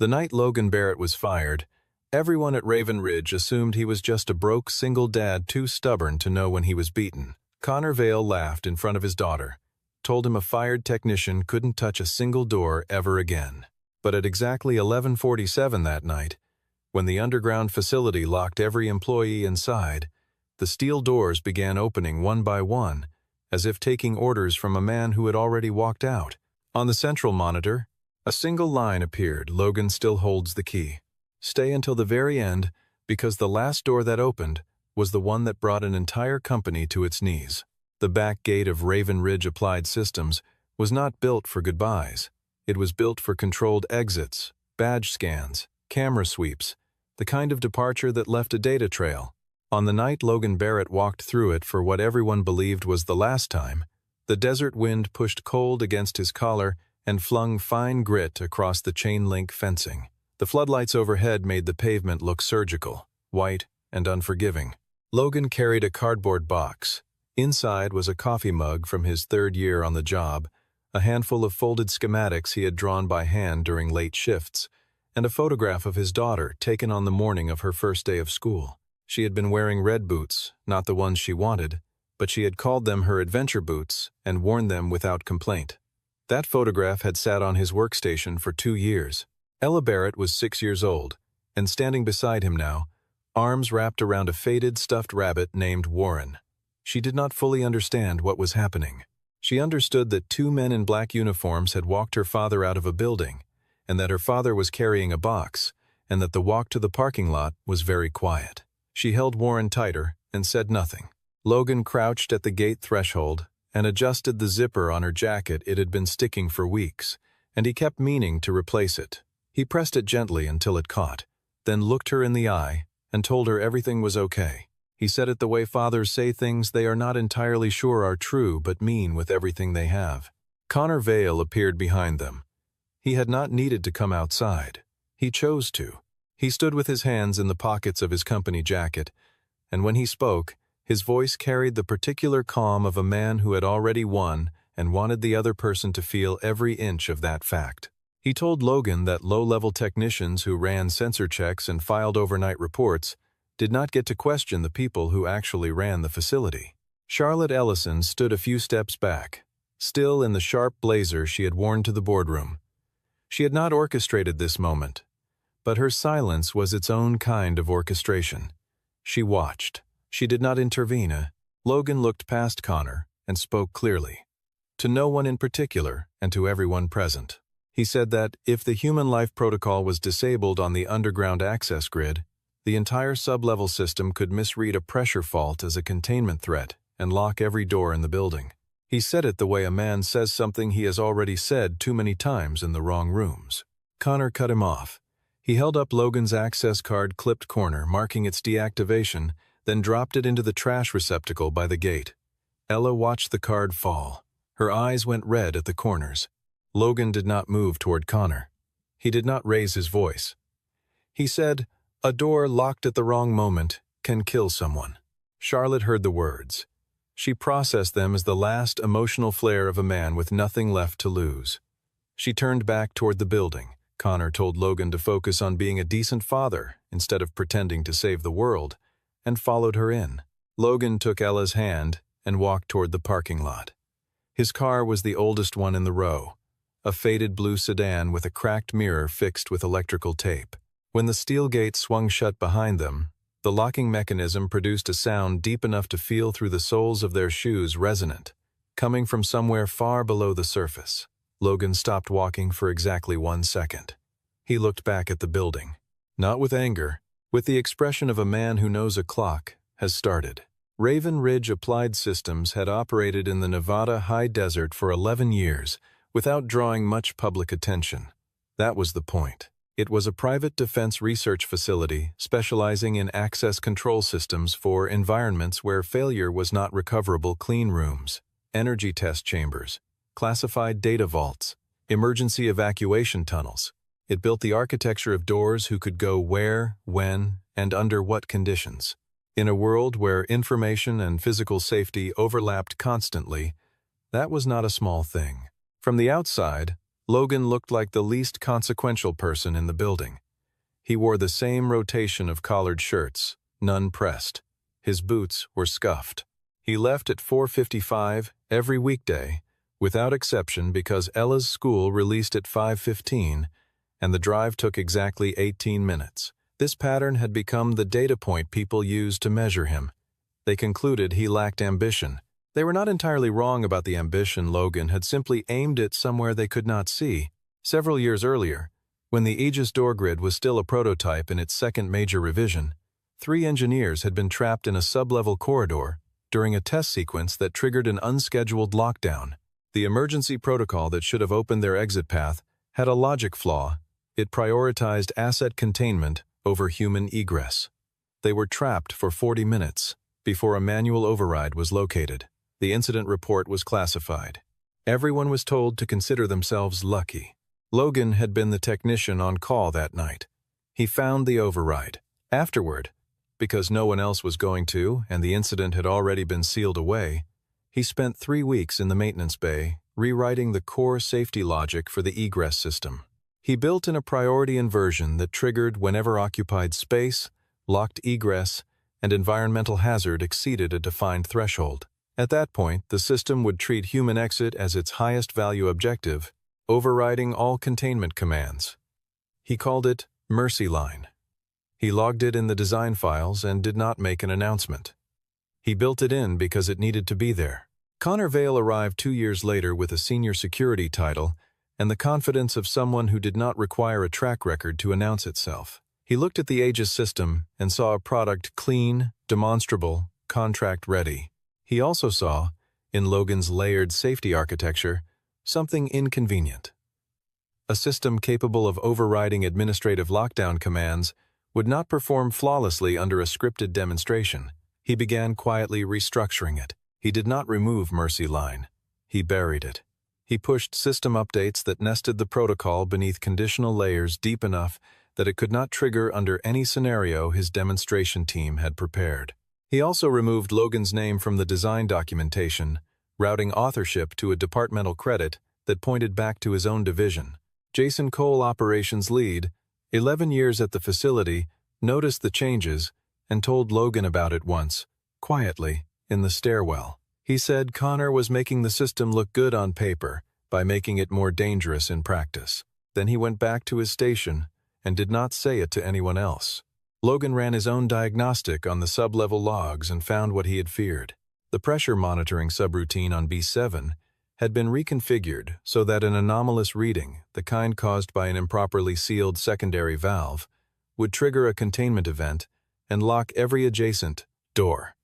The night Logan Barrett was fired, everyone at Raven Ridge assumed he was just a broke single dad too stubborn to know when he was beaten. Connor Vale laughed in front of his daughter, told him a fired technician couldn't touch a single door ever again. But at exactly 11:47 that night, when the underground facility locked every employee inside, the steel doors began opening one by one, as if taking orders from a man who had already walked out. On the central monitor, a single line appeared. Logan still holds the key. Stay until the very end, because the last door that opened was the one that brought an entire company to its knees. The back gate of Raven Ridge Applied Systems was not built for goodbyes. It was built for controlled exits, badge scans, camera sweeps, the kind of departure that left a data trail. On the night Logan Barrett walked through it for what everyone believed was the last time, the desert wind pushed cold against his collar and flung fine grit across the chain-link fencing. The floodlights overhead made the pavement look surgical, white, and unforgiving. Logan carried a cardboard box. Inside was a coffee mug from his third year on the job, a handful of folded schematics he had drawn by hand during late shifts, and a photograph of his daughter taken on the morning of her first day of school. She had been wearing red boots, not the ones she wanted, but she had called them her adventure boots and worn them without complaint. That photograph had sat on his workstation for 2 years. Ella Barrett was 6 years old, and standing beside him now, arms wrapped around a faded stuffed rabbit named Warren. She did not fully understand what was happening. She understood that 2 men in black uniforms had walked her father out of a building, and that her father was carrying a box, and that the walk to the parking lot was very quiet. She held Warren tighter and said nothing. Logan crouched at the gate threshold and adjusted the zipper on her jacket. It had been sticking for weeks, and he kept meaning to replace it. He pressed it gently until it caught, then looked her in the eye and told her everything was okay. He said it the way fathers say things they are not entirely sure are true but mean with everything they have. Connor Vale appeared behind them. He had not needed to come outside. He chose to. He stood with his hands in the pockets of his company jacket, and when he spoke, his voice carried the particular calm of a man who had already won and wanted the other person to feel every inch of that fact. He told Logan that low-level technicians who ran sensor checks and filed overnight reports did not get to question the people who actually ran the facility. Charlotte Ellison stood a few steps back, still in the sharp blazer she had worn to the boardroom. She had not orchestrated this moment, but her silence was its own kind of orchestration. She watched. She did not intervene. Logan looked past Connor and spoke clearly. To no one in particular, and to everyone present. He said that if the human life protocol was disabled on the underground access grid, the entire sub-level system could misread a pressure fault as a containment threat and lock every door in the building. He said it the way a man says something he has already said too many times in the wrong rooms. Connor cut him off. He held up Logan's access card clipped corner, marking its deactivation, then dropped it into the trash receptacle by the gate. Ella watched the card fall. Her eyes went red at the corners. Logan did not move toward Connor. He did not raise his voice. He said, "A door locked at the wrong moment can kill someone." Charlotte heard the words. She processed them as the last emotional flare of a man with nothing left to lose. She turned back toward the building. Connor told Logan to focus on being a decent father instead of pretending to save the world, and followed her in. Logan took Ella's hand and walked toward the parking lot. His car was the oldest one in the row, a faded blue sedan with a cracked mirror fixed with electrical tape. When the steel gate swung shut behind them, the locking mechanism produced a sound deep enough to feel through the soles of their shoes resonant, coming from somewhere far below the surface. Logan stopped walking for exactly 1 second. He looked back at the building, not with anger, with the expression of a man who knows a clock has started. Raven Ridge Applied Systems had operated in the Nevada high desert for 11 years without drawing much public attention. That was the point. It was a private defense research facility specializing in access control systems for environments where failure was not recoverable: clean rooms, energy test chambers, classified data vaults, emergency evacuation tunnels. It built the architecture of doors who could go where, when, and under what conditions. In a world where information and physical safety overlapped constantly, that was not a small thing. From the outside, Logan looked like the least consequential person in the building. He wore the same rotation of collared shirts, none pressed. His boots were scuffed. He left at 4:55 every weekday, without exception, because Ella's school released at 5:15, and the drive took exactly 18 minutes. This pattern had become the data point people used to measure him. They concluded he lacked ambition. They were not entirely wrong about the ambition. Logan had simply aimed it somewhere they could not see. Several years earlier, when the Aegis door grid was still a prototype in its second major revision, 3 engineers had been trapped in a sub-level corridor during a test sequence that triggered an unscheduled lockdown. The emergency protocol that should have opened their exit path had a logic flaw. It prioritized asset containment over human egress. They were trapped for 40 minutes before a manual override was located. The incident report was classified. Everyone was told to consider themselves lucky. Logan had been the technician on call that night. He found the override. Afterward, because no one else was going to and the incident had already been sealed away, he spent 3 weeks in the maintenance bay rewriting the core safety logic for the egress system. He built in a priority inversion that triggered whenever occupied space, locked egress, and environmental hazard exceeded a defined threshold. At that point, the system would treat human exit as its highest value objective, overriding all containment commands. He called it Mercy Line. He logged it in the design files and did not make an announcement. He built it in because it needed to be there. Connor Vale arrived 2 years later with a senior security title and the confidence of someone who did not require a track record to announce itself. He looked at the Aegis system and saw a product clean, demonstrable, contract-ready. He also saw, in Logan's layered safety architecture, something inconvenient. A system capable of overriding administrative lockdown commands would not perform flawlessly under a scripted demonstration. He began quietly restructuring it. He did not remove Mercy Line. He buried it. He pushed system updates that nested the protocol beneath conditional layers deep enough that it could not trigger under any scenario his demonstration team had prepared. He also removed Logan's name from the design documentation, routing authorship to a departmental credit that pointed back to his own division. Jason Cole, operations lead, 11 years at the facility, noticed the changes and told Logan about it once, quietly, in the stairwell. He said Connor was making the system look good on paper by making it more dangerous in practice. Then he went back to his station and did not say it to anyone else. Logan ran his own diagnostic on the sub-level logs and found what he had feared. The pressure monitoring subroutine on B7 had been reconfigured so that an anomalous reading, the kind caused by an improperly sealed secondary valve, would trigger a containment event and lock every adjacent door.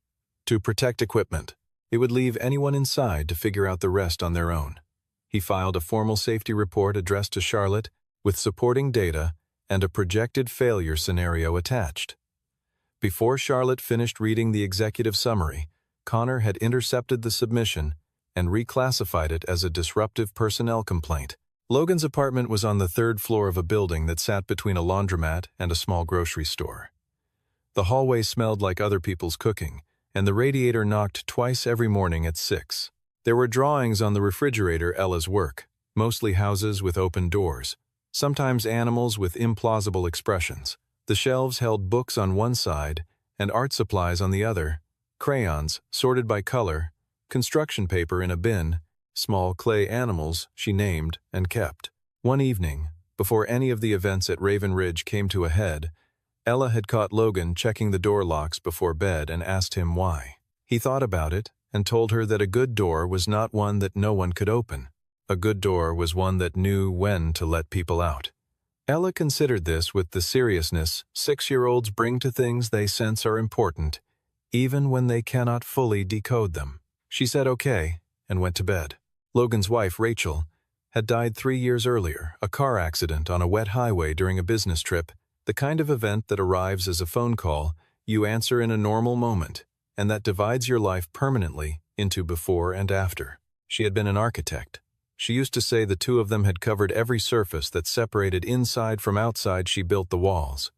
To protect equipment, it would leave anyone inside to figure out the rest on their own. He filed a formal safety report addressed to Charlotte with supporting data and a projected failure scenario attached. Before Charlotte finished reading the executive summary, Connor had intercepted the submission and reclassified it as a disruptive personnel complaint. Logan's apartment was on the 3rd floor of a building that sat between a laundromat and a small grocery store. The hallway smelled like other people's cooking, and the radiator knocked twice every morning at 6. There were drawings on the refrigerator Ella's work, mostly houses with open doors, sometimes animals with implausible expressions. The shelves held books on one side and art supplies on the other, crayons sorted by color, construction paper in a bin, small clay animals she named and kept. One evening, before any of the events at Raven Ridge came to a head, Ella had caught Logan checking the door locks before bed and asked him why. He thought about it and told her that a good door was not one that no one could open. A good door was one that knew when to let people out. Ella considered this with the seriousness 6-year-olds bring to things they sense are important, even when they cannot fully decode them. She said okay and went to bed. Logan's wife, Rachel, had died 3 years earlier, a car accident on a wet highway during a business trip, the kind of event that arrives as a phone call you answer in a normal moment, and that divides your life permanently into before and after. She had been an architect. She used to say the two of them had covered every surface that separated inside from outside. She built the walls.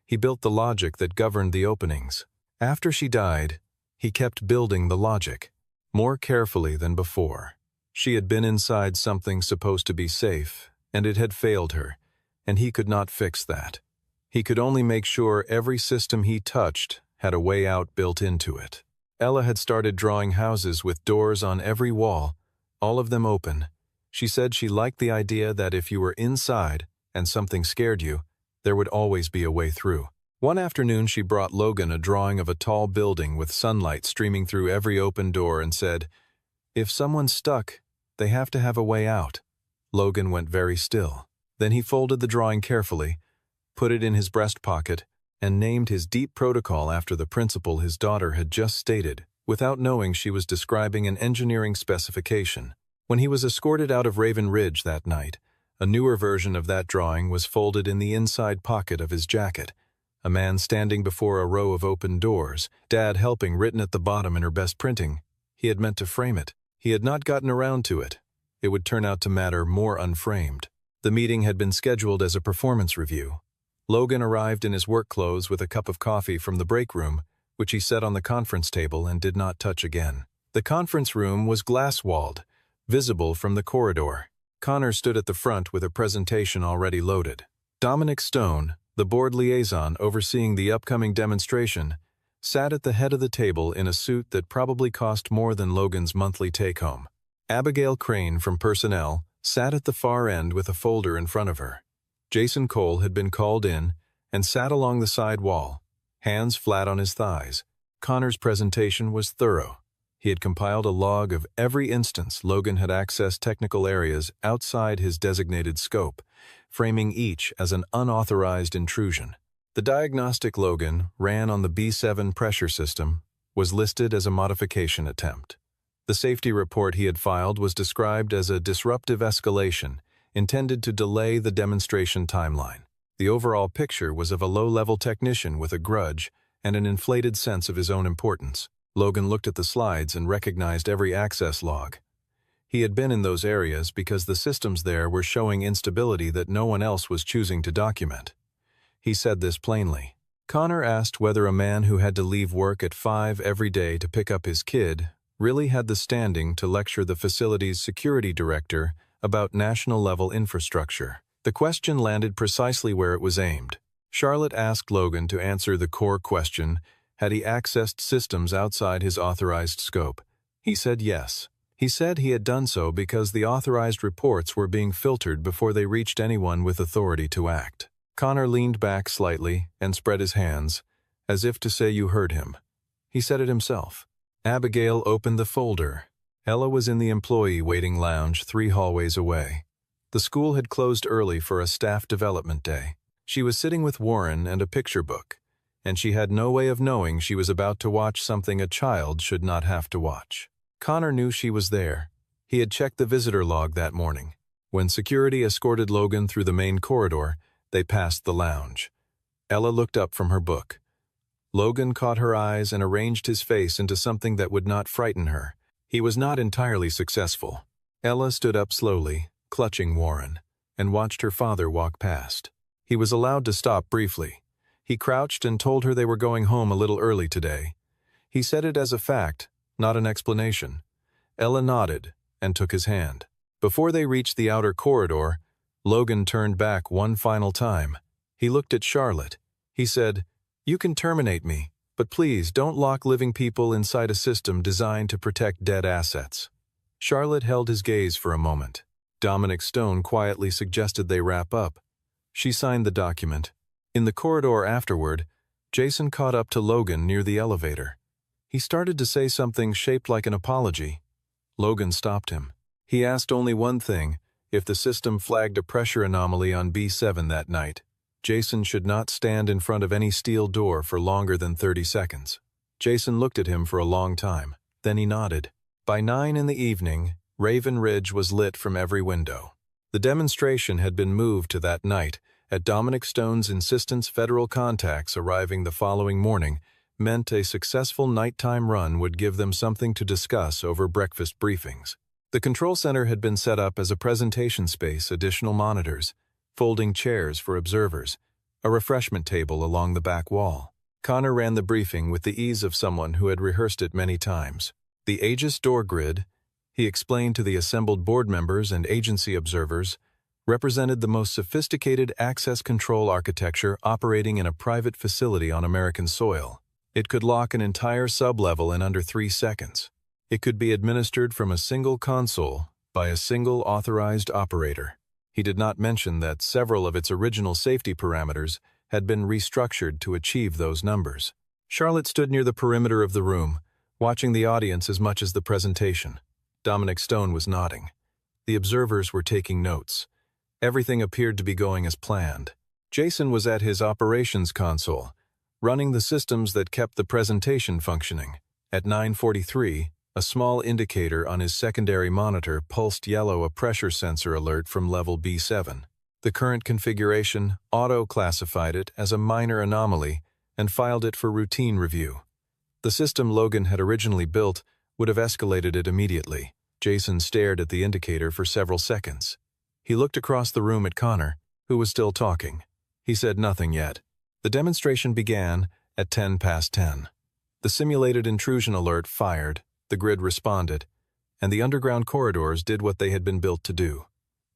He built the logic that governed the openings. After she died, he kept building the logic, more carefully than before. She had been inside something supposed to be safe, and it had failed her, and he could not fix that. He could only make sure every system he touched had a way out built into it. Ella had started drawing houses with doors on every wall, all of them open. She said she liked the idea that if you were inside and something scared you, there would always be a way through. One afternoon she brought Logan a drawing of a tall building with sunlight streaming through every open door and said, "If someone's stuck, they have to have a way out." Logan went very still. Then he folded the drawing carefully, put it in his breast pocket, and named his deep protocol after the principle his daughter had just stated, without knowing she was describing an engineering specification. When he was escorted out of Raven Ridge that night, a newer version of that drawing was folded in the inside pocket of his jacket. A man standing before a row of open doors, Dad helping written at the bottom in her best printing. He had meant to frame it. He had not gotten around to it. It would turn out to matter more unframed. The meeting had been scheduled as a performance review. Logan arrived in his work clothes with a cup of coffee from the break room, which he set on the conference table and did not touch again. The conference room was glass-walled, visible from the corridor. Connor stood at the front with a presentation already loaded. Dominic Stone, the board liaison overseeing the upcoming demonstration, sat at the head of the table in a suit that probably cost more than Logan's monthly take-home. Abigail Crane from personnel sat at the far end with a folder in front of her. Jason Cole had been called in and sat along the side wall, hands flat on his thighs. Connor's presentation was thorough. He had compiled a log of every instance Logan had accessed technical areas outside his designated scope, framing each as an unauthorized intrusion. The diagnostic Logan ran on the B7 pressure system was listed as a modification attempt. The safety report he had filed was described as a disruptive escalation intended to delay the demonstration timeline. The overall picture was of a low-level technician with a grudge and an inflated sense of his own importance. Logan looked at the slides and recognized every access log. He had been in those areas because the systems there were showing instability that no one else was choosing to document. He said this plainly. Connor asked whether a man who had to leave work at 5 every day to pick up his kid really had the standing to lecture the facility's security director about national-level infrastructure. The question landed precisely where it was aimed. Charlotte asked Logan to answer the core question, had he accessed systems outside his authorized scope? He said yes. He said he had done so because the authorized reports were being filtered before they reached anyone with authority to act. Connor leaned back slightly and spread his hands, as if to say you heard him. He said it himself. Abigail opened the folder. Ella was in the employee waiting lounge 3 hallways away. The school had closed early for a staff development day. She was sitting with Warren and a picture book, and she had no way of knowing she was about to watch something a child should not have to watch. Connor knew she was there. He had checked the visitor log that morning. When security escorted Logan through the main corridor, they passed the lounge. Ella looked up from her book. Logan caught her eyes and arranged his face into something that would not frighten her. He was not entirely successful. Ella stood up slowly, clutching Warren, and watched her father walk past. He was allowed to stop briefly. He crouched and told her they were going home a little early today. He said it as a fact, not an explanation. Ella nodded and took his hand. Before they reached the outer corridor, Logan turned back one final time. He looked at Charlotte. He said, "You can terminate me, but please don't lock living people inside a system designed to protect dead assets." Charlotte held his gaze for a moment. Dominic Stone quietly suggested they wrap up. She signed the document. In the corridor afterward, Jason caught up to Logan near the elevator. He started to say something shaped like an apology. Logan stopped him. He asked only one thing: if the system flagged a pressure anomaly on B7 that night, Jason should not stand in front of any steel door for longer than 30 seconds. Jason looked at him for a long time. Then he nodded. By 9 in the evening, Raven Ridge was lit from every window. The demonstration had been moved to that night. At Dominic Stone's insistence, federal contacts arriving the following morning meant a successful nighttime run would give them something to discuss over breakfast briefings. The control center had been set up as a presentation space, additional monitors, folding chairs for observers, a refreshment table along the back wall. Connor ran the briefing with the ease of someone who had rehearsed it many times. The Aegis door grid, he explained to the assembled board members and agency observers, represented the most sophisticated access control architecture operating in a private facility on American soil. It could lock an entire sublevel in under 3 seconds. It could be administered from a single console by a single authorized operator. He did not mention that several of its original safety parameters had been restructured to achieve those numbers. Charlotte stood near the perimeter of the room, watching the audience as much as the presentation. Dominic Stone was nodding. The observers were taking notes. Everything appeared to be going as planned. Jason was at his operations console, running the systems that kept the presentation functioning. At 9:43, a small indicator on his secondary monitor pulsed yellow a pressure sensor alert from level B7. The current configuration auto-classified it as a minor anomaly and filed it for routine review. The system Logan had originally built would have escalated it immediately. Jason stared at the indicator for several seconds. He looked across the room at Connor, who was still talking. He said nothing yet. The demonstration began at 10 past 10. The simulated intrusion alert fired, the grid responded, and the underground corridors did what they had been built to do.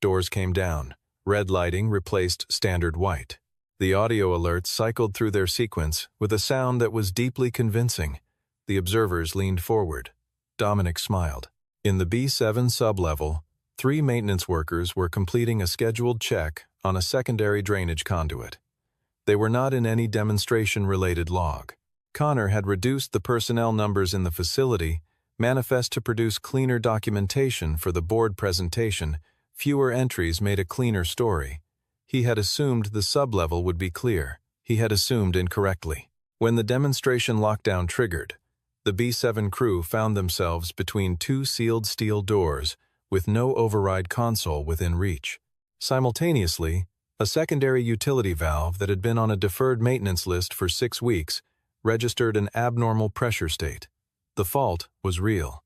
Doors came down. Red lighting replaced standard white. The audio alerts cycled through their sequence with a sound that was deeply convincing. The observers leaned forward. Dominic smiled. In the B7 sublevel, 3 maintenance workers were completing a scheduled check on a secondary drainage conduit. They were not in any demonstration-related log. Connor had reduced the personnel numbers in the facility, manifest to produce cleaner documentation for the board presentation. Fewer entries made a cleaner story. He had assumed the sublevel would be clear. He had assumed incorrectly. When the demonstration lockdown triggered, the B7 crew found themselves between 2 sealed steel doors with no override console within reach. Simultaneously, a secondary utility valve that had been on a deferred maintenance list for 6 weeks registered an abnormal pressure state. The fault was real.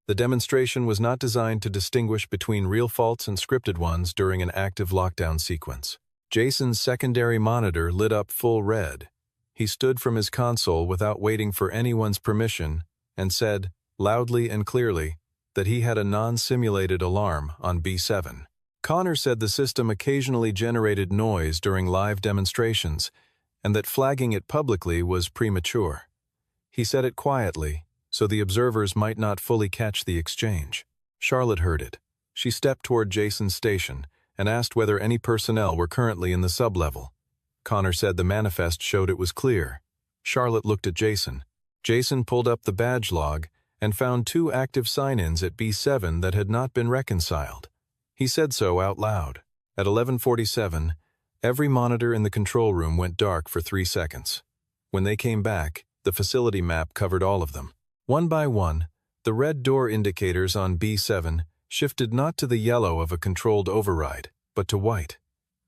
The demonstration was not designed to distinguish between real faults and scripted ones during an active lockdown sequence. Jason's secondary monitor lit up full red. He stood from his console without waiting for anyone's permission and said, loudly and clearly, that he had a non-simulated alarm on B7. Connor said the system occasionally generated noise during live demonstrations and that flagging it publicly was premature. He said it quietly, so the observers might not fully catch the exchange. Charlotte heard it. She stepped toward Jason's station and asked whether any personnel were currently in the sublevel. Connor said the manifest showed it was clear. Charlotte looked at Jason. Jason pulled up the badge log and found 2 active sign-ins at B7 that had not been reconciled. He said so out loud. At 11:47, every monitor in the control room went dark for 3 seconds. When they came back, the facility map covered all of them. One by one, the red door indicators on B7 shifted not to the yellow of a controlled override, but to white.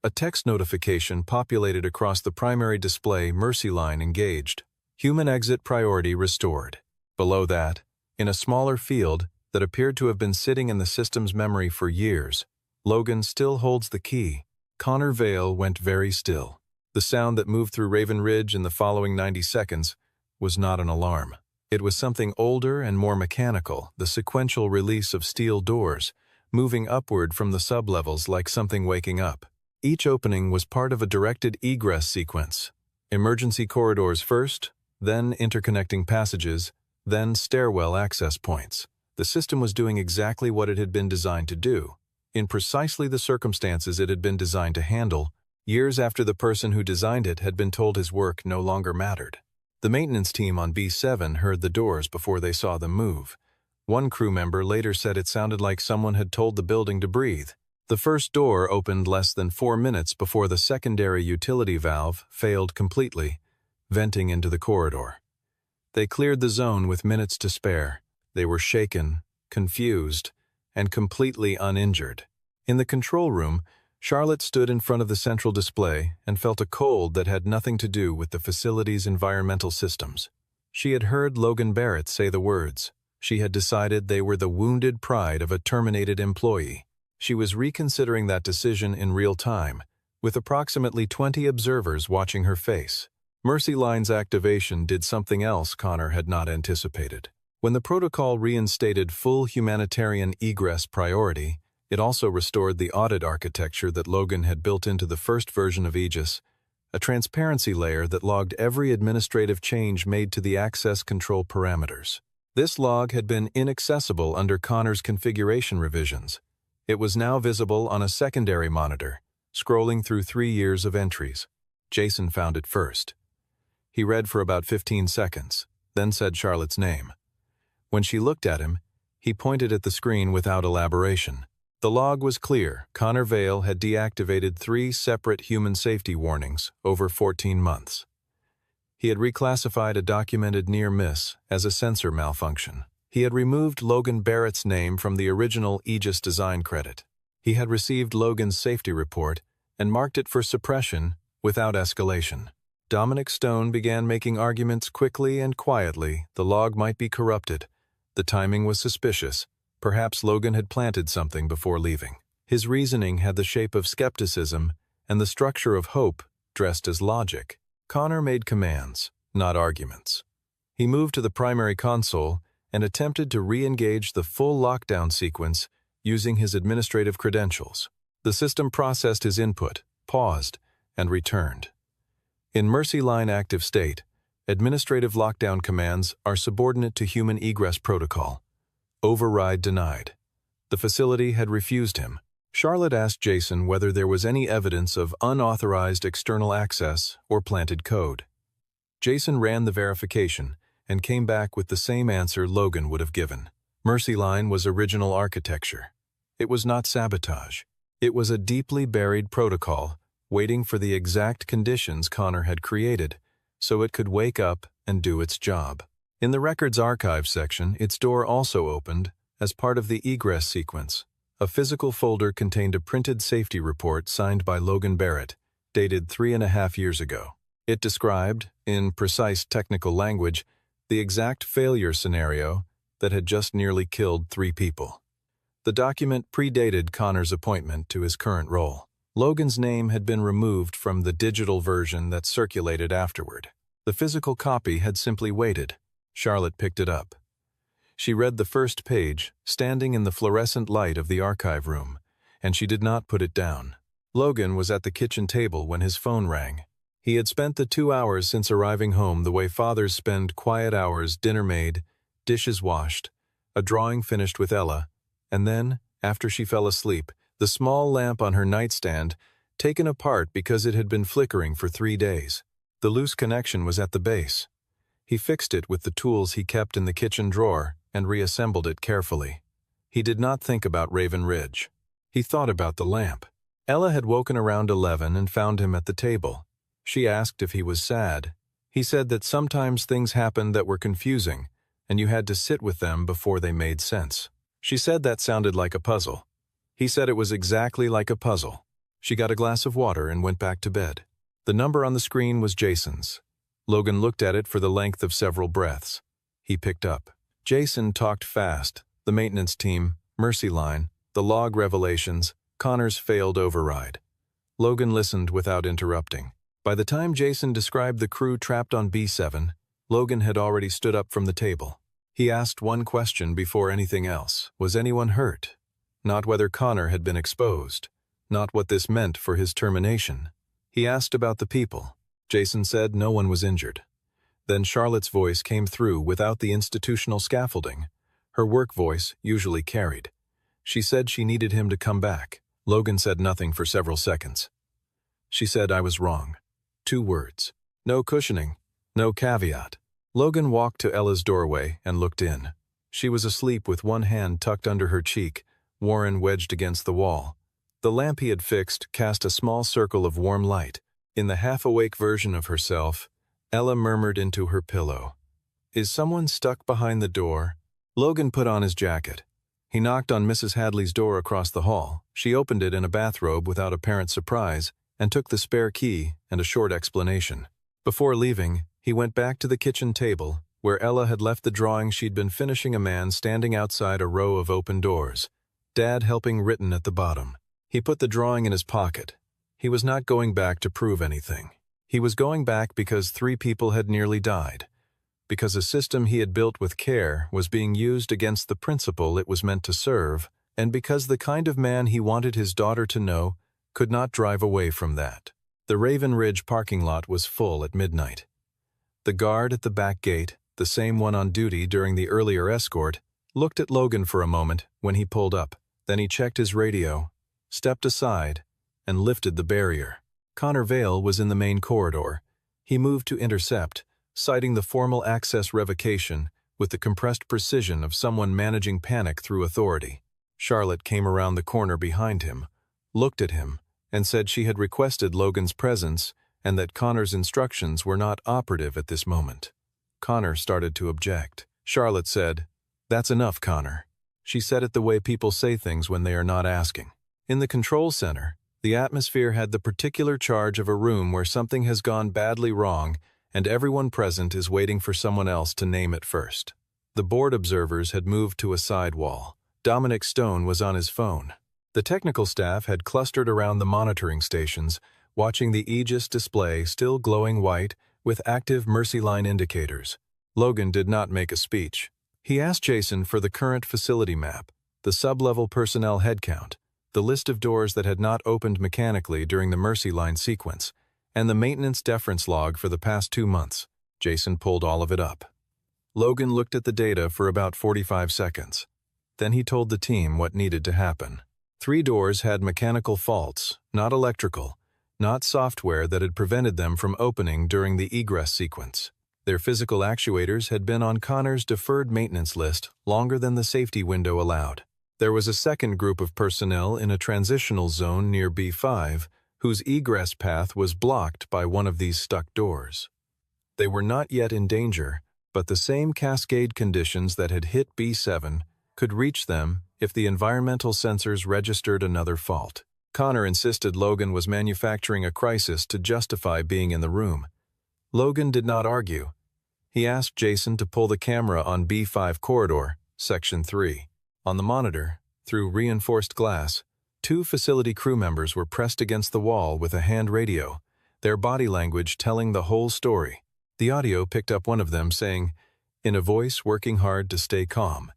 A text notification populated across the primary display. Mercy line engaged. Human exit priority restored. Below that, in a smaller field that appeared to have been sitting in the system's memory for years, Logan still holds the key. Connor Vale went very still. The sound that moved through Raven Ridge in the following 90 seconds was not an alarm. It was something older and more mechanical, the sequential release of steel doors, moving upward from the sublevels like something waking up. Each opening was part of a directed egress sequence. Emergency corridors first, then interconnecting passages, then stairwell access points. The system was doing exactly what it had been designed to do, in precisely the circumstances it had been designed to handle, years after the person who designed it had been told his work no longer mattered. The maintenance team on B7 heard the doors before they saw them move. One crew member later said it sounded like someone had told the building to breathe. The first door opened less than 4 minutes before the secondary utility valve failed completely, venting into the corridor. They cleared the zone with minutes to spare. They were shaken, confused, and completely uninjured. In the control room, Charlotte stood in front of the central display and felt a cold that had nothing to do with the facility's environmental systems. She had heard Logan Barrett say the words. She had decided they were the wounded pride of a terminated employee. She was reconsidering that decision in real time, with approximately 20 observers watching her face. Mercy Line's activation did something else Connor had not anticipated. When the protocol reinstated full humanitarian egress priority, It also restored the audit architecture that Logan had built into the first version of Aegis, a transparency layer that logged every administrative change made to the access control parameters. This log had been inaccessible under Connor's configuration revisions. It was now visible on a secondary monitor, scrolling through 3 years of entries. Jason found it first. He read for about 15 seconds, then said Charlotte's name. When she looked at him, he pointed at the screen without elaboration. The log was clear. Connor Vale had deactivated 3 separate human safety warnings over 14 months. He had reclassified a documented near miss as a sensor malfunction. He had removed Logan Barrett's name from the original Aegis design credit. He had received Logan's safety report and marked it for suppression without escalation. Dominic Stone began making arguments quickly and quietly. The log might be corrupted. The timing was suspicious. Perhaps Logan had planted something before leaving. His reasoning had the shape of skepticism and the structure of hope dressed as logic. Connor made commands, not arguments. He moved to the primary console and attempted to re-engage the full lockdown sequence using his administrative credentials. The system processed his input, paused, and returned. In Mercy Line active state, administrative lockdown commands are subordinate to human egress protocol. Override denied. The facility had refused him. Charlotte asked Jason whether there was any evidence of unauthorized external access or planted code. Jason ran the verification and came back with the same answer Logan would have given. Mercy Line was original architecture. It was not sabotage. It was a deeply buried protocol waiting for the exact conditions Connor had created so it could wake up and do its job. In the Records Archive section, its door also opened as part of the egress sequence. A physical folder contained a printed safety report signed by Logan Barrett, dated 3.5 years ago. It described, in precise technical language, the exact failure scenario that had just nearly killed 3 people. The document predated Connor's appointment to his current role. Logan's name had been removed from the digital version that circulated afterward. The physical copy had simply waited. Charlotte picked it up. She read the first page, standing in the fluorescent light of the archive room, and she did not put it down. Logan was at the kitchen table when his phone rang. He had spent the 2 hours since arriving home the way fathers spend quiet hours, dinner made, dishes washed, a drawing finished with Ella, and then, after she fell asleep, the small lamp on her nightstand taken apart because it had been flickering for 3 days. The loose connection was at the base. He fixed it with the tools he kept in the kitchen drawer and reassembled it carefully. He did not think about Raven Ridge. He thought about the lamp. Ella had woken around 11 and found him at the table. She asked if he was sad. He said that sometimes things happened that were confusing, and you had to sit with them before they made sense. She said that sounded like a puzzle. He said it was exactly like a puzzle. She got a glass of water and went back to bed. The number on the screen was Jason's. Logan looked at it for the length of several breaths. He picked up. Jason talked fast. The maintenance team, Mercy Line, the log revelations, Connor's failed override. Logan listened without interrupting. By the time Jason described the crew trapped on B7, Logan had already stood up from the table. He asked one question before anything else. Was anyone hurt? Not whether Connor had been exposed. Not what this meant for his termination. He asked about the people. Jason said no one was injured. Then Charlotte's voice came through without the institutional scaffolding. Her work voice usually carried. She said she needed him to come back. Logan said nothing for several seconds. She said I was wrong. 2 words. No cushioning. No caveat. Logan walked to Ella's doorway and looked in. She was asleep with one hand tucked under her cheek, Warren wedged against the wall. The lamp he had fixed cast a small circle of warm light. In the half-awake version of herself, Ella murmured into her pillow, "Is someone stuck behind the door?" Logan put on his jacket. He knocked on Mrs. Hadley's door across the hall. She opened it in a bathrobe without apparent surprise and took the spare key and a short explanation. Before leaving, he went back to the kitchen table, where Ella had left the drawing she'd been finishing, a man standing outside a row of open doors, Dad helping written at the bottom. He put the drawing in his pocket. He was not going back to prove anything. He was going back because 3 people had nearly died, because a system he had built with care was being used against the principle it was meant to serve, and because the kind of man he wanted his daughter to know could not drive away from that. The Raven Ridge parking lot was full at midnight. The guard at the back gate, the same one on duty during the earlier escort, looked at Logan for a moment when he pulled up. Then he checked his radio, stepped aside, and lifted the barrier. Connor Vale was in the main corridor. He moved to intercept, citing the formal access revocation with the compressed precision of someone managing panic through authority. Charlotte came around the corner behind him, looked at him, and said she had requested Logan's presence and that Connor's instructions were not operative at this moment. Connor started to object. Charlotte said, "That's enough, Connor." She said it the way people say things when they are not asking. In the control center, the atmosphere had the particular charge of a room where something has gone badly wrong and everyone present is waiting for someone else to name it first. The board observers had moved to a side wall. Dominic Stone was on his phone. The technical staff had clustered around the monitoring stations, watching the Aegis display still glowing white with active Mercy Line indicators. Logan did not make a speech. He asked Jason for the current facility map, the sub-level personnel headcount, the list of doors that had not opened mechanically during the Mercy Line sequence, and the maintenance deference log for the past 2 months. Jason pulled all of it up. Logan looked at the data for about 45 seconds. Then he told the team what needed to happen. 3 doors had mechanical faults, not electrical, not software that had prevented them from opening during the egress sequence. Their physical actuators had been on Connor's deferred maintenance list longer than the safety window allowed. There was a second group of personnel in a transitional zone near B5, whose egress path was blocked by one of these stuck doors. They were not yet in danger, but the same cascade conditions that had hit B7 could reach them if the environmental sensors registered another fault. Connor insisted Logan was manufacturing a crisis to justify being in the room. Logan did not argue. He asked Jason to pull the camera on B5 corridor, Section 3. On the monitor, through reinforced glass, 2 facility crew members were pressed against the wall with a hand radio, their body language telling the whole story. The audio picked up one of them saying, in a voice working hard to stay calm,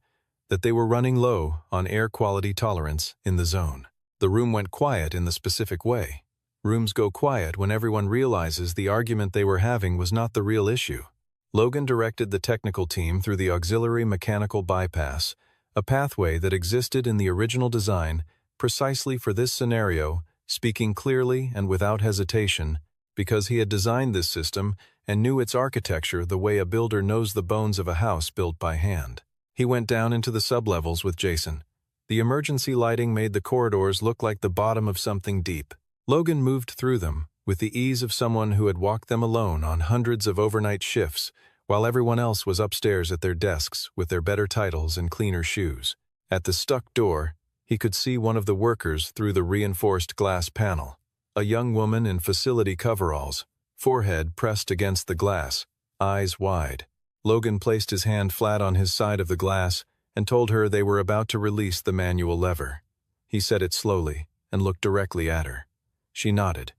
that they were running low on air quality tolerance in the zone. The room went quiet in the specific way. Rooms go quiet when everyone realizes the argument they were having was not the real issue. Logan directed the technical team through the auxiliary mechanical bypass, a pathway that existed in the original design precisely for this scenario, speaking clearly and without hesitation, because he had designed this system and knew its architecture the way a builder knows the bones of a house built by hand. He went down into the sublevels with Jason. The emergency lighting made the corridors look like the bottom of something deep. Logan moved through them with the ease of someone who had walked them alone on hundreds of overnight shifts, while everyone else was upstairs at their desks with their better titles and cleaner shoes. At the stuck door, he could see one of the workers through the reinforced glass panel. A young woman in facility coveralls, forehead pressed against the glass, eyes wide. Logan placed his hand flat on his side of the glass and told her they were about to release the manual lever. He said it slowly and looked directly at her. She nodded.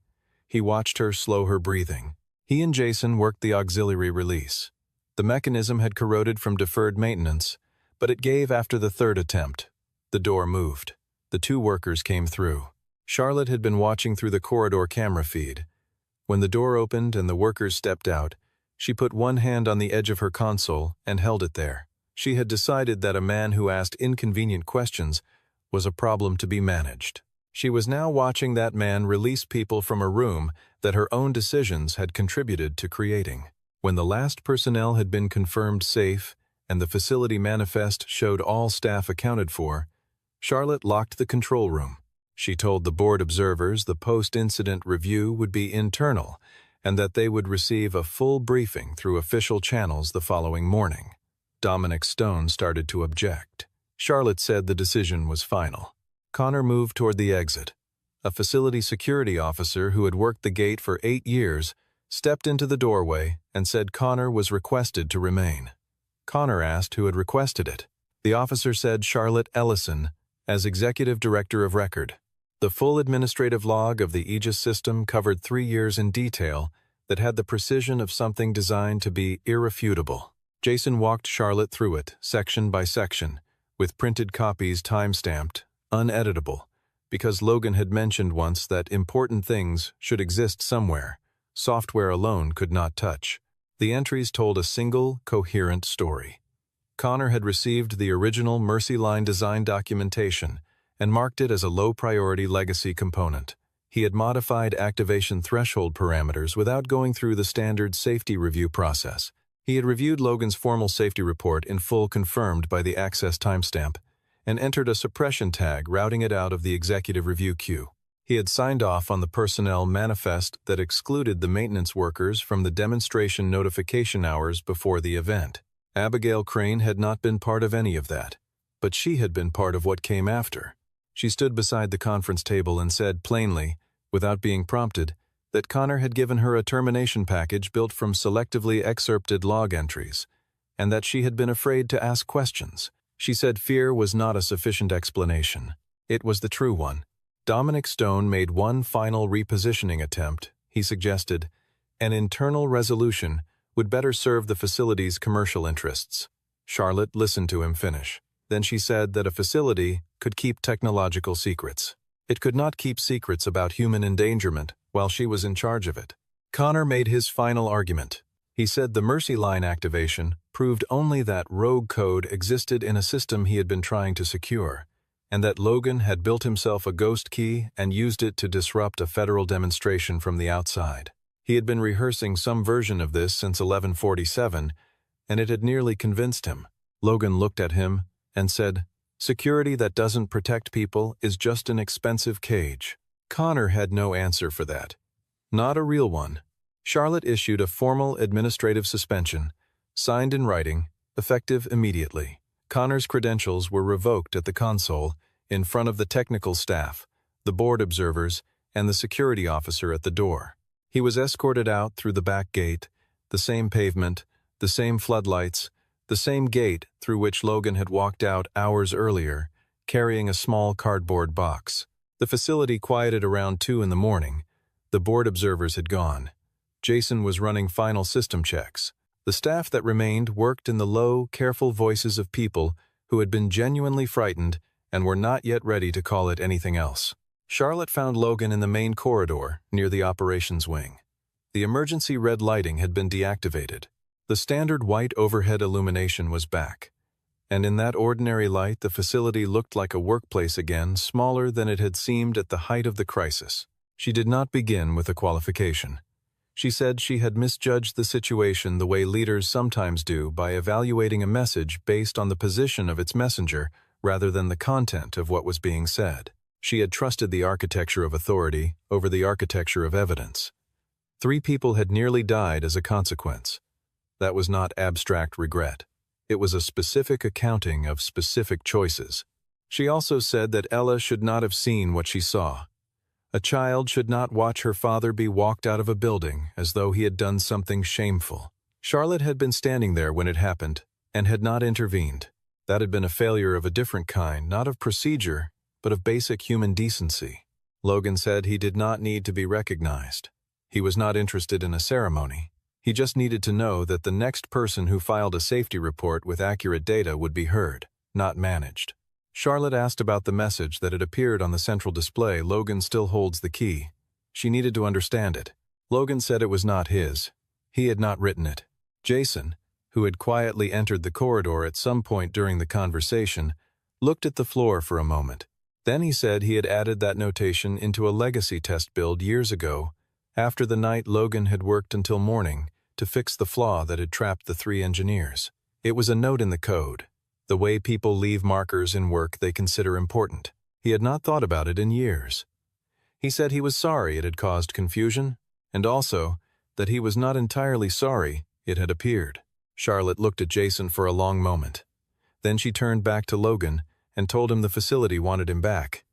He watched her slow her breathing. He and Jason worked the auxiliary release. The mechanism had corroded from deferred maintenance, but it gave after the 3rd attempt. The door moved. The 2 workers came through. Charlotte had been watching through the corridor camera feed. When the door opened and the workers stepped out, she put one hand on the edge of her console and held it there. She had decided that a man who asked inconvenient questions was a problem to be managed. She was now watching that man release people from a room that her own decisions had contributed to creating. When the last personnel had been confirmed safe and the facility manifest showed all staff accounted for, Charlotte locked the control room. She told the board observers the post-incident review would be internal and that they would receive a full briefing through official channels the following morning. Dominic Stone started to object. Charlotte said the decision was final. Connor moved toward the exit. A facility security officer who had worked the gate for 8 years stepped into the doorway and said Connor was requested to remain. Connor asked who had requested it. The officer said Charlotte Ellison, as Executive Director of Record. The full administrative log of the Aegis system covered 3 years in detail that had the precision of something designed to be irrefutable. Jason walked Charlotte through it, section by section, with printed copies time-stamped, uneditable, because Logan had mentioned once that important things should exist somewhere. Software alone could not touch. The entries told a single, coherent story. Connor had received the original Mercy Line design documentation and marked it as a low-priority legacy component. He had modified activation threshold parameters without going through the standard safety review process. He had reviewed Logan's formal safety report in full, confirmed by the access timestamp, and entered a suppression tag routing it out of the executive review queue. He had signed off on the personnel manifest that excluded the maintenance workers from the demonstration notification hours before the event. Abigail Crane had not been part of any of that, but she had been part of what came after. She stood beside the conference table and said plainly, without being prompted, that Connor had given her a termination package built from selectively excerpted log entries, and that she had been afraid to ask questions. She said fear was not a sufficient explanation. It was the true one. Dominic Stone made one final repositioning attempt. He suggested an internal resolution would better serve the facility's commercial interests. Charlotte listened to him finish. Then she said that a facility could keep technological secrets. It could not keep secrets about human endangerment while she was in charge of it. Connor made his final argument. He said the Mercy Line activation proved only that rogue code existed in a system he had been trying to secure, and that Logan had built himself a ghost key and used it to disrupt a federal demonstration from the outside. He had been rehearsing some version of this since 1147, and it had nearly convinced him. Logan looked at him and said, "Security that doesn't protect people is just an expensive cage." Connor had no answer for that. Not a real one. Charlotte issued a formal administrative suspension, signed in writing, effective immediately. Connor's credentials were revoked at the console, in front of the technical staff, the board observers, and the security officer at the door. He was escorted out through the back gate, the same pavement, the same floodlights, the same gate through which Logan had walked out hours earlier, carrying a small cardboard box. The facility quieted around 2 in the morning. The board observers had gone. Jason was running final system checks. The staff that remained worked in the low, careful voices of people who had been genuinely frightened and were not yet ready to call it anything else. Charlotte found Logan in the main corridor near the operations wing. The emergency red lighting had been deactivated. The standard white overhead illumination was back, and in that ordinary light the facility looked like a workplace again, smaller than it had seemed at the height of the crisis. She did not begin with a qualification. She said she had misjudged the situation the way leaders sometimes do by evaluating a message based on the position of its messenger rather than the content of what was being said. She had trusted the architecture of authority over the architecture of evidence. 3 people had nearly died as a consequence. That was not abstract regret. It was a specific accounting of specific choices. She also said that Ella should not have seen what she saw. A child should not watch her father be walked out of a building as though he had done something shameful. Charlotte had been standing there when it happened and had not intervened. That had been a failure of a different kind, not of procedure, but of basic human decency. Logan said he did not need to be recognized. He was not interested in a ceremony. He just needed to know that the next person who filed a safety report with accurate data would be heard, not managed. Charlotte asked about the message that had appeared on the central display. Logan still holds the key. She needed to understand it. Logan said it was not his. He had not written it. Jason, who had quietly entered the corridor at some point during the conversation, looked at the floor for a moment. Then he said he had added that notation into a legacy test build years ago, after the night Logan had worked until morning to fix the flaw that had trapped the 3 engineers. It was a note in the code, the way people leave markers in work they consider important. He had not thought about it in years. He said he was sorry it had caused confusion, and also that he was not entirely sorry it had appeared. Charlotte looked at Jason for a long moment. Then she turned back to Logan and told him the facility wanted him back.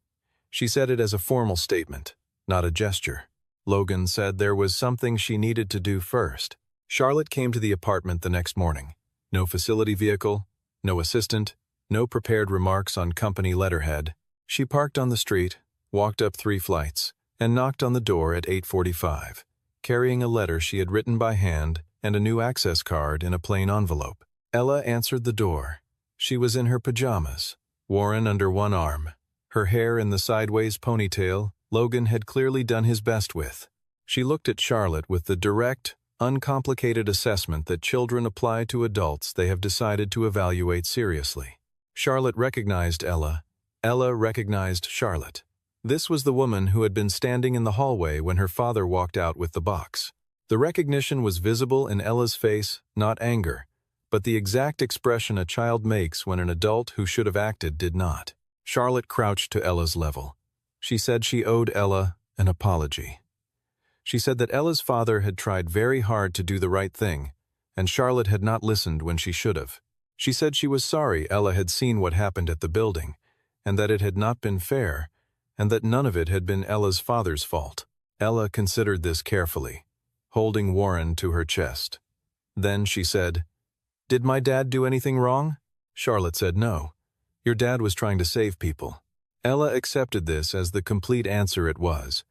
She said it as a formal statement, not a gesture. Logan said there was something she needed to do first. Charlotte came to the apartment the next morning. No facility vehicle, no assistant, no prepared remarks on company letterhead. She parked on the street, walked up 3 flights, and knocked on the door at 8:45, carrying a letter she had written by hand and a new access card in a plain envelope. Ella answered the door. She was in her pajamas, Warren under one arm, Her hair in the sideways ponytail, Logan had clearly done his best with. She looked at Charlotte with the direct, uncomplicated assessment that children apply to adults they have decided to evaluate seriously. Charlotte recognized Ella. Ella recognized Charlotte. This was the woman who had been standing in the hallway when her father walked out with the box. The recognition was visible in Ella's face, not anger, but the exact expression a child makes when an adult who should have acted did not. Charlotte crouched to Ella's level. She said she owed Ella an apology. She said that Ella's father had tried very hard to do the right thing, and Charlotte had not listened when she should have. She said she was sorry Ella had seen what happened at the building, and that it had not been fair, and that none of it had been Ella's father's fault. Ella considered this carefully, holding Warren to her chest. Then she said, "Did my dad do anything wrong?" Charlotte said no. "Your dad was trying to save people." Ella accepted this as the complete answer it was.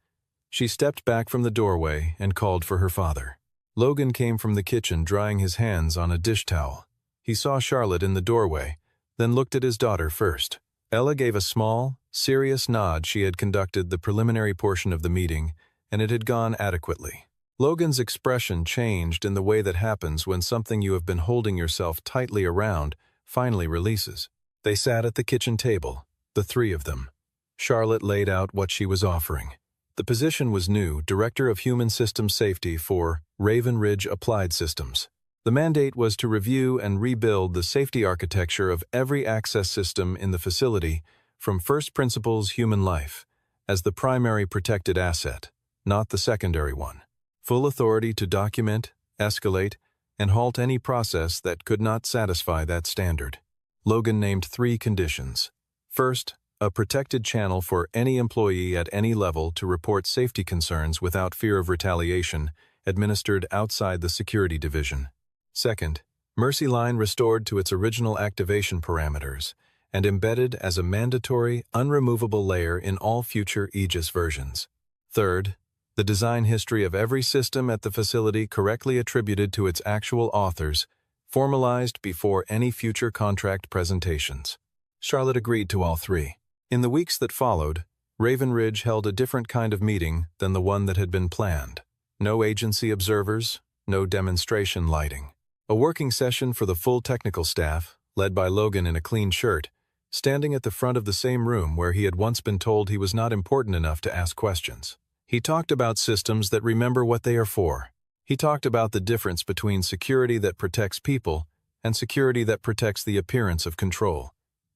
She stepped back from the doorway and called for her father. Logan came from the kitchen drying his hands on a dish towel. He saw Charlotte in the doorway, then looked at his daughter first. Ella gave a small, serious nod. She had conducted the preliminary portion of the meeting, and it had gone adequately. Logan's expression changed in the way that happens when something you have been holding yourself tightly around finally releases. They sat at the kitchen table, the three of them. Charlotte laid out what she was offering. The position was new, Director of Human Systems Safety for Raven Ridge Applied Systems. The mandate was to review and rebuild the safety architecture of every access system in the facility from first principles human life, as the primary protected asset, not the secondary one. Full authority to document, escalate, and halt any process that could not satisfy that standard. Logan named 3 conditions. First, a protected channel for any employee at any level to report safety concerns without fear of retaliation, administered outside the security division. Second, Mercy Line restored to its original activation parameters and embedded as a mandatory, unremovable layer in all future Aegis versions. Third, the design history of every system at the facility correctly attributed to its actual authors, formalized before any future contract presentations. Charlotte agreed to all 3. In the weeks that followed, Raven Ridge held a different kind of meeting than the one that had been planned. No agency observers, no demonstration lighting. A working session for the full technical staff, led by Logan in a clean shirt, standing at the front of the same room where he had once been told he was not important enough to ask questions. He talked about systems that remember what they are for. He talked about the difference between security that protects people and security that protects the appearance of control.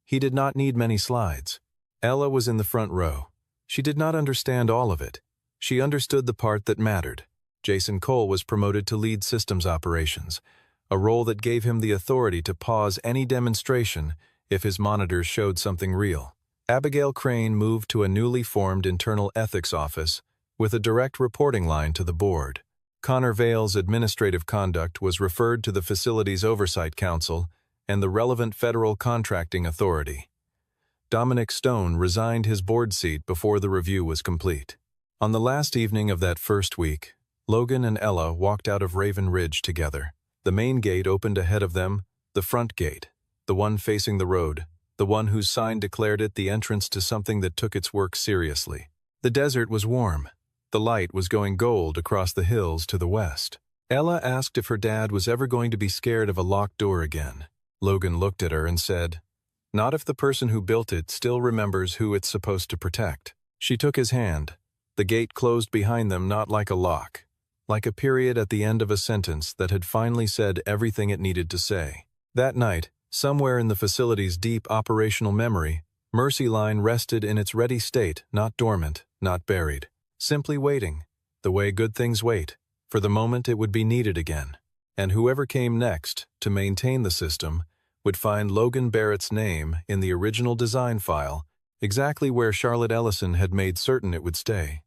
He did not need many slides. Ella was in the front row. She did not understand all of it. She understood the part that mattered. Jason Cole was promoted to lead systems operations, a role that gave him the authority to pause any demonstration if his monitors showed something real. Abigail Crane moved to a newly formed internal ethics office with a direct reporting line to the board. Connor Vale's administrative conduct was referred to the facility's oversight council and the relevant federal contracting authority. Dominic Stone resigned his board seat before the review was complete. On the last evening of that first week, Logan and Ella walked out of Raven Ridge together. The main gate opened ahead of them, the front gate, the one facing the road, the one whose sign declared it the entrance to something that took its work seriously. The desert was warm. The light was going gold across the hills to the west. Ella asked if her dad was ever going to be scared of a locked door again. Logan looked at her and said, "Not if the person who built it still remembers who it's supposed to protect." She took his hand. The gate closed behind them, not like a lock, like a period at the end of a sentence that had finally said everything it needed to say. That night, somewhere in the facility's deep operational memory, Mercy Line rested in its ready state, not dormant, not buried. Simply waiting, the way good things wait, for the moment it would be needed again. And whoever came next to maintain the system would find Logan Barrett's name in the original design file, exactly where Charlotte Ellison had made certain it would stay.